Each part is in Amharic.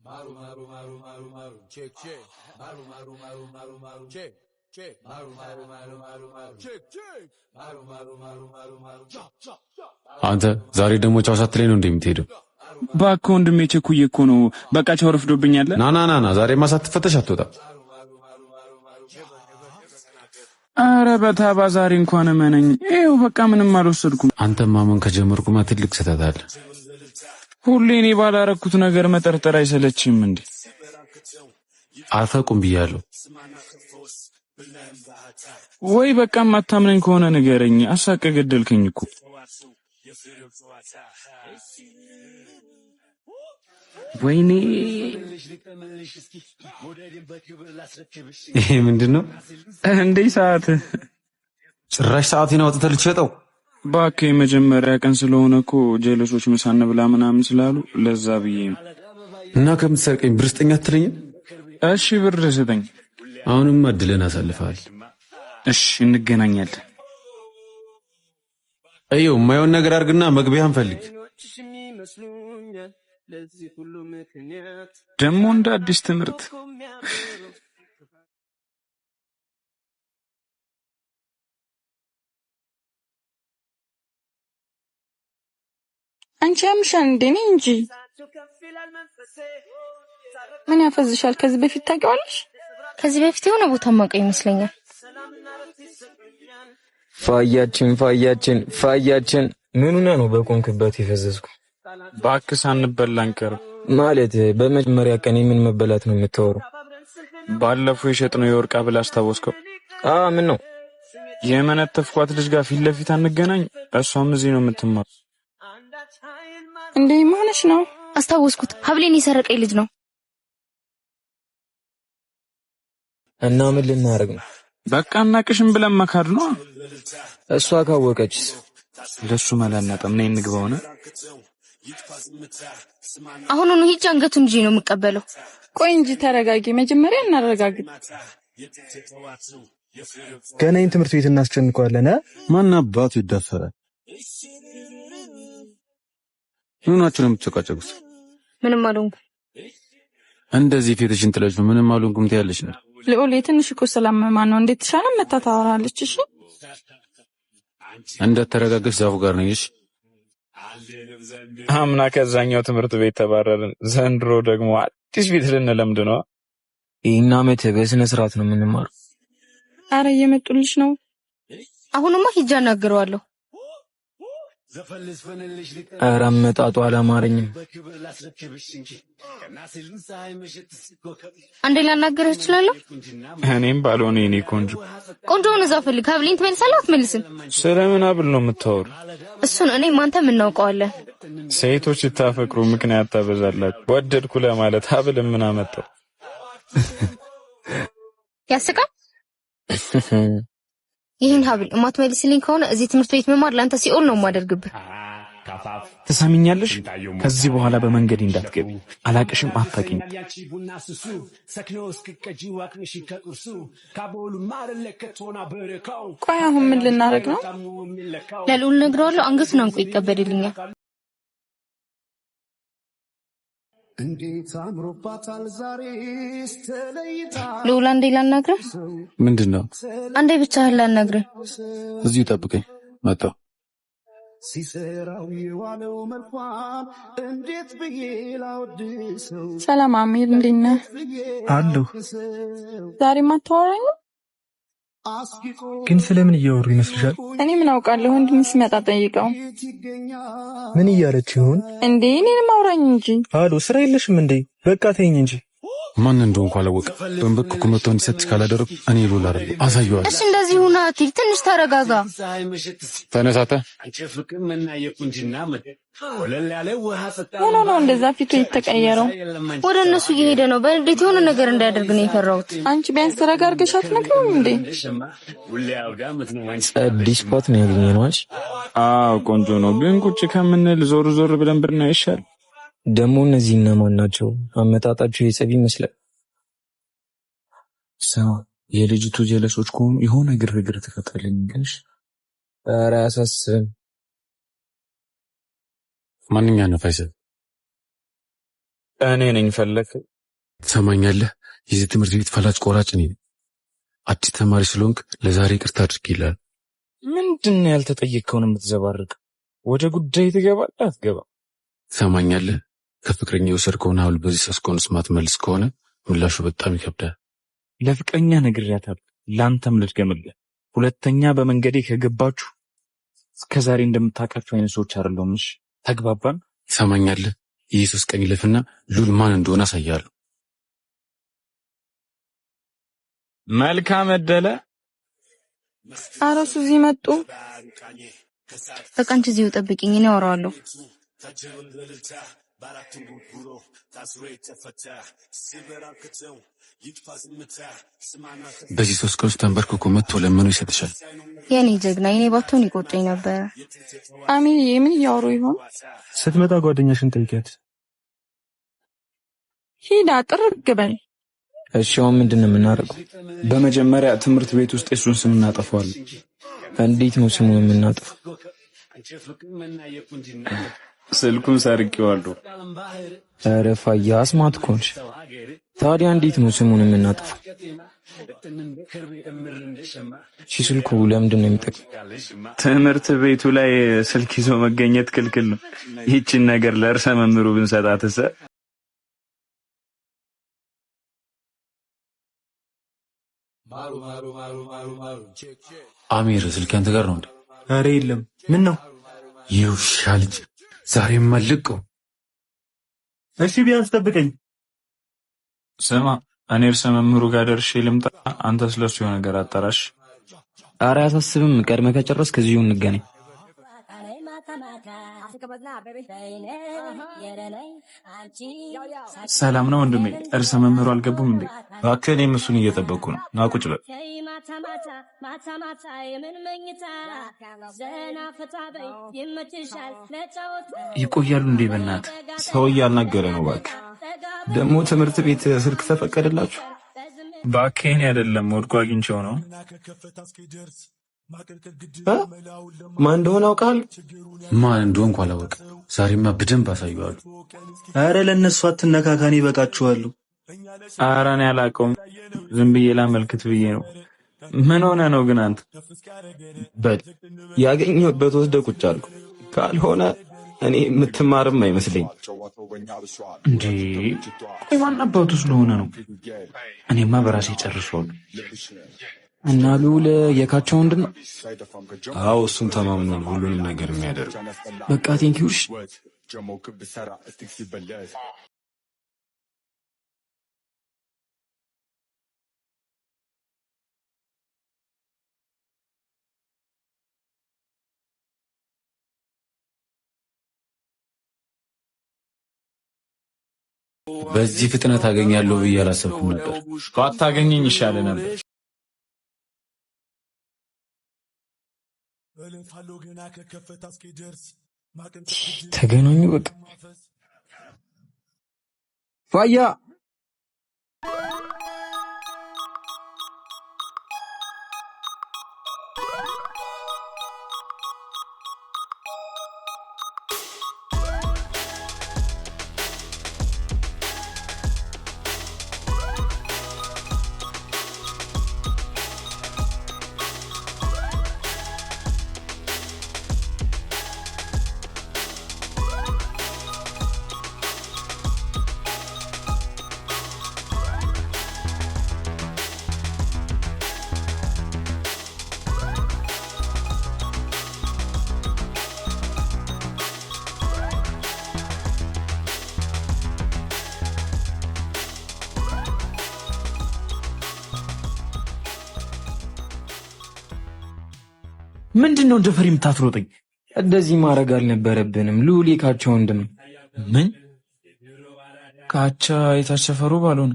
Maru maru maru maru maru check check maru maru maru maru maru check check maru maru maru maru maru check check maru maru maru maru maru chop chop አንተ ዛሬ ደግሞ ቻው ሳትለኝ ነው እንደምትሄደው? እባክህ ወንድሜ ቸኩዬ እኮ ነው። በቃ ቻው ረፍዶብኛል። ና ዛሬማ ሳትፈተሽ አትወጣም። አረ በታባ ዛሬ እንኳን እመነኝ። ይኸው በቃ ምንም አልወሰድኩም። አንተ ማመን ከጀመርኩማ ትልቅ ስህተት አለ። ሁሌ እኔ ባላረኩት ነገር መጠርጠር አይሰለችም እንዴ? አታውቁም ብያለሁ። ወይ በቃ ማታምነኝ ከሆነ ንገረኝ። አሳቀ ገደልከኝ እኮ። ወይኔ ይሄ ምንድነው እንዴ? ሰዓት ጭራሽ ሰዓቴን አውጥተህ ልትሸጠው? እባክህ የመጀመሪያ ቀን ስለሆነ እኮ ጀለሶች ምሳነ ብላ ምናምን ስላሉ ለዛ ብዬ ነው። እና ከምትሰርቀኝ ብር ስጠኝ አትለኝም? እሺ ብር ስጠኝ። አሁንም እድልን አሳልፈሃል። እሺ እንገናኛለን። አየው የማይሆን ነገር አድርግና መግቢያህን ፈልግ። ደግሞ እንደ አዲስ ትምህርት አንቺ አምሻን እንደኔ እንጂ ምን ያፈዝሻል? ከዚህ በፊት ታውቂዋለሽ? ከዚህ በፊት የሆነ ቦታ ማውቀው ይመስለኛል። ፋያችን ምኑና ነው በቆንክበት የፈዘዝኩ? እባክህ ሳንበላ አንቀርም። ማለት በመጀመሪያ ቀን ምን መበላት ነው የምታወራው? ባለፈው የሸጥነው የወርቅ ብል አስታወስከው? ምን ነው የመነተፍኳት ልጅ ጋር ፊት ለፊት አንገናኝ? እሷም እዚህ ነው የምትማር። እንዴ ማለሽ ነው? አስታወስኩት። ሀብሌን የሰረቀኝ ልጅ ነው። እና ምን ልናደርግ ነው? በቃ እናቅሽም ብለን መካድ ነው። እሷ ካወቀችስ? ለሱ መላናጠም ነኝ እንግባውና አሁኑኑ ሂጅ። አንገቱን ይዤ ነው የምቀበለው። ቆይ እንጂ ተረጋጊ። መጀመሪያ እናረጋግጥ። ገናኝ ትምህርት ቤት እናስጨንቀዋለን። ማን አባቱ ይደፈራል? ምናችሁ ነው የምትጨቃጨቁት? ምንም አልሆንኩም። እንደዚህ ፊትሽን ጥለሽ ነው ምንም አልሆንኩም ትያለሽ ነው? ልዑል ትንሽ እኮ ሰላም ነው። እንዴት ተሻለ መታታወራለች? እሺ እንደተረጋጋሽ ዛፉ ጋር ነሽ። አምና ከዛኛው ትምህርት ቤት ተባረርን። ዘንድሮ ደግሞ አዲስ ቤት ልንለምድ ነው። ይሄን ዓመት በስነ ስርዓት ነው የምንማረው። አረ እየመጡልሽ ነው። አሁንማ ሂጅ አናግረዋለሁ። ኧረ አመጣጡ አላማረኝም። አንዴ ላናገርህ እችላለሁ? እኔም ባልሆነ የኔ ቆንጆውን እዛው ፈልግ። ሀብሌን ትመልሳለህ አትመልስም? ስለምን ሀብል ነው የምታወሩ? እሱን እኔም አንተም እናውቀዋለን። ሴቶች ሲታፈቅሩ ምክንያት ታበዛላችሁ። ወደድኩ ለማለት ሀብል ምን አመጣው? ያስቃል። ይሄን ሀብል እማትመልስልኝ ከሆነ እዚህ ትምህርት ቤት መማር ላንተ ሲኦል ነው የማደርግብህ። ትሰሚኛለሽ? ከዚህ በኋላ በመንገድ እንዳትገቢ። አላቅሽም፣ አታውቂኝ። ቆይ አሁን ምን ልናደርግ ነው? ለልዑል ነግረዋለሁ። አንገቱን አንቆ ይቀበድልኛል። እንዴት አምሮባታል ዛሬስ ተለይታ። ልዑል አንዴ ላናግርህ። ምንድነው? አንዴ ብቻህን ላናግርህ። እዚሁ ጠብቀኝ፣ መጣሁ። ሲሰራው የዋለው መልኳን እንዴት ብዬ ላወድሰው። ሰላም አሚር፣ እንዴት ነህ? አለሁ። ዛሬ ማታወራኝ? ግን ስለምን እያወሩ ይመስልሻል? እኔ ምን አውቃለሁ? ወንድም ሲመጣ ጠይቀው። ምን እያለች ይሆን እንዴ? እኔንም አውራኝ እንጂ። አሎ፣ ስራ የለሽም እንዴ? በቃ ተይኝ እንጂ። ማን እንደሆንኩ አላወቅም። በእንበኩ መጥቶ እንዲሰጥሽ ካላደረኩ እኔ ሉል አይደል? አሳየዋለሁ። እሺ እንደዚህ ሁና አትሂድ። ትንሽ ተረጋጋ። ተነሳተ ሆኖ ነው እንደዛ ፊቱ የተቀየረው። ወደ እነሱ እየሄደ ነው። በእንዴት የሆነ ነገር እንዳያደርግ ነው የፈራሁት። አንቺ ቢያንስ ተረጋግተሽ አትነግሪውም እንዴ? አዲስ ፖት ነው ያገኘነው። አዎ ቆንጆ ነው፣ ግን ቁጭ ከምንል ዞር ዞር ብለን ብናይ ይሻል። ደግሞ እነዚህ እነማን ናቸው? አመጣጣቸው የጸብ ይመስላል። ሰው የልጅቱ ጀለሶች ከሆኑ የሆነ ግርግር ተፈጠረልኝሽ። ኧረ አያሳስብም። ማንኛ ነው ፋይሰል? እኔ ነኝ ፈለክ ትሰማኛለህ? የዚህ ትምህርት ቤት ፈላጭ ቆራጭ ነኝ። አዲስ ተማሪ ስለሆንክ ለዛሬ ይቅርታ አድርጌልሃል። ምንድነው ያልተጠየቅከውን የምትዘባርቅ? ወደ ጉዳይ ትገባለህ አትገባም? ትሰማኛለህ? ከፍቅረኛ የወሰድከውን ሐብል በዚህ ሰስኮንስ ማትመልስ ከሆነ ምላሹ በጣም ይከብዳል። ለፍቅረኛ ነግሬያታለሁ። ላንተም ልድገምልህ። ሁለተኛ በመንገዴ ከገባችሁ እስከዛሬ እንደምታውቃቸው አይነት ሰዎች አይደለሁም። እሺ ተግባባን? ትሰማኛለህ? ኢየሱስ ቀኝ ልፍና ሉል ማን እንደሆነ አሳያለሁ። መልካም እደለ። አረሱ እዚህ መጡ። በቃ አንቺ እዚሁ ጠብቂኝ፣ እኔ አወራዋለሁ። በዚህ 3 ቀን ውስጥ ተንበርክኮ መጥቶ ለምኑ ይሰጥሻል። የኔ ጀግና፣ የኔ ባትሆን ይቆጨኝ ነበር። አሚን ምን እያወሩ ይሆን? ስትመጣ ጓደኛሽን ጠይቂያት። ሂዳ ጥርግ በል። እሺ አሁን ምንድነው የምናደርገው? በመጀመሪያ ትምህርት ቤት ውስጥ የሱን ስም እናጠፋዋለን። እንዴት ነው ስሙን የምናጠፋው? ስልኩን ሰርቄዋለሁ። ኧረ ፋያ አስማት ኮንሽ። ታዲያ እንዴት ነው ስሙን የምናጠፋው? ስልኩ ለምንድን ነው የሚጠቅመው? ትምህርት ቤቱ ላይ ስልክ ይዞ መገኘት ክልክል ነው። ይህችን ነገር ለእርሰ መምህሩ ብንሰጣትስ? አሚር ስልክ አንተ ጋር ነው እንዴ? ኧረ የለም። ምን ነው? ይውሻ ልጅ ዛሬም አልቀው። እሺ ቢያንስ ጠብቀኝ። ስማ እኔ እርሰ መምህሩ ጋር ደርሼ ልምጣ። አንተ ስለሱ የሆነ ነገር አጣራሽ። ኧረ አያሳስብም። ቀድመህ ከጨረስክ እዚሁ እንገናኝ። ሰላም ነው ወንድሜ። እርሰ መምህሩ አልገቡም እንዴ? እባክህ እኔም እሱን እየጠበቅኩ ነው። ና ቁጭ በል። ይቆያሉ እንዴ? በእናትህ ሰው እያልናገረ ነው። እባክህ ደግሞ ትምህርት ቤት ስልክ ተፈቀደላችሁ? እባክህ እኔ አይደለም ወድቆ አግኝቼው ነው። ማን እንደሆነ አውቃል? ማን እንደሆንኩ አላወቅም። ዛሬማ በደንብ አሳየዋለሁ። ኧረ ለእነሱ አትነካካኒ፣ ይበቃችኋለሁ። ኧረ እኔ አላውቀውም። ዝም ብዬ ላመልክት ብዬ ነው። ምን ሆነ ነው ግን አንተ? በል ያገኘሁበት ወስደህ ቁጭ አልኩ። ካልሆነ እኔ የምትማርም አይመስለኝ። እንዴ ቆይ ማን አባቱ ስለሆነ ነው? እኔማ በራሴ ጨርሼዋለሁ። እና ሉል የካቸው ወንድም ነው? አዎ እሱን ተማምኖ ነው ሁሉንም ነገር የሚያደርግ። በቃ ቴንኪውሽ። በዚህ ፍጥነት አገኛለሁ ብዬ አላሰብኩም ነበር። ባታገኘኝ ይሻል ነበር። ተገናኙ በቃ ፋያ ምንድነው እንደፈሪ የምታፍሮጠኝ? እንደዚህ ማድረግ አልነበረብንም። ሉሊ ካቸው ወንድም። ምን ካቻ የታሸፈሩ ባልሆነ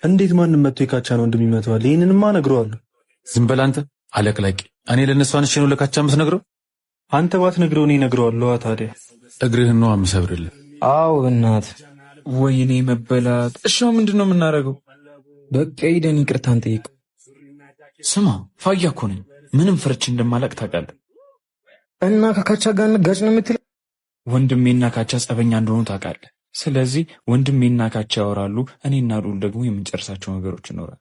እንዴት ማንም መጥቶ የካቻን ወንድም ይመታዋል? ይሄንንማ እነግረዋለሁ። ዝም በል አንተ አለቅላቂ። እኔ ለነሱ አንሽ ነው ለካቻ የምትነግረው? አንተ ባትነግረው እኔ እነግረዋለሁ። ታዲያ እግርህን ነው የምሰብርልህ። አዎ እናት ወይኔ መበላት። እሺ ምንድነው የምናደርገው? በቃ ሄደን ይቅርታን ጠይቅ። ስማ ፋያ እኮ ነኝ። ምንም ፍርች እንደማላቅ ታውቃለህ። እና ከካቻ ጋር እንጋጭ ነው የምትለው? ወንድሜና ካቻ ጸበኛ እንደሆኑ ታውቃለህ። ስለዚህ ወንድሜና ካቻ ያወራሉ፣ እኔና ሉል ደግሞ የምንጨርሳቸው ነገሮች ይኖራል።